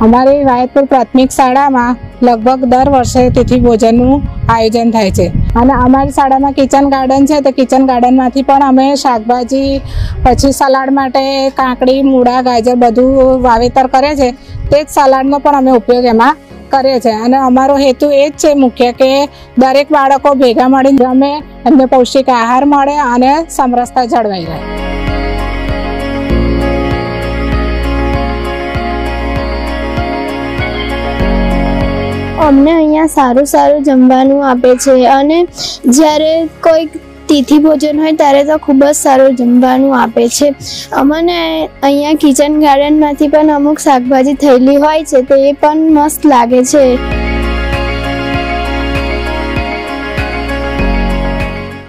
અમારી વાયતપુર પ્રાથમિક શાળામાં લગભગ દર વર્ષે તિથિ ભોજનનું આયોજન થાય છે અને અમારી શાળામાં કિચન ગાર્ડન છે તો કિચન ગાર્ડનમાંથી પણ અમે શાકભાજી પછી સલાડ માટે કાકડી મૂળા ગાજર બધું વાવેતર કરે છે તે જ સલાડનો પણ અમે ઉપયોગ એમાં કરીએ છીએ અને અમારો હેતુ એ જ છે મુખ્ય કે દરેક બાળકો ભેગા મળીને જમે, એમને પૌષ્ટિક આહાર મળે અને સમરસતા જળવાઈ રહે. અમને અહીંયા સારું જમવાનું આપે છે અને જ્યારે કોઈ તિથિ ભોજન હોય ત્યારે તો ખૂબ જ સારું જમવાનું આપે છે. અમને અહીંયા કિચન ગાર્ડનમાંથી પણ અમુક શાકભાજી થયેલી હોય છે તે પણ મસ્ત લાગે છે.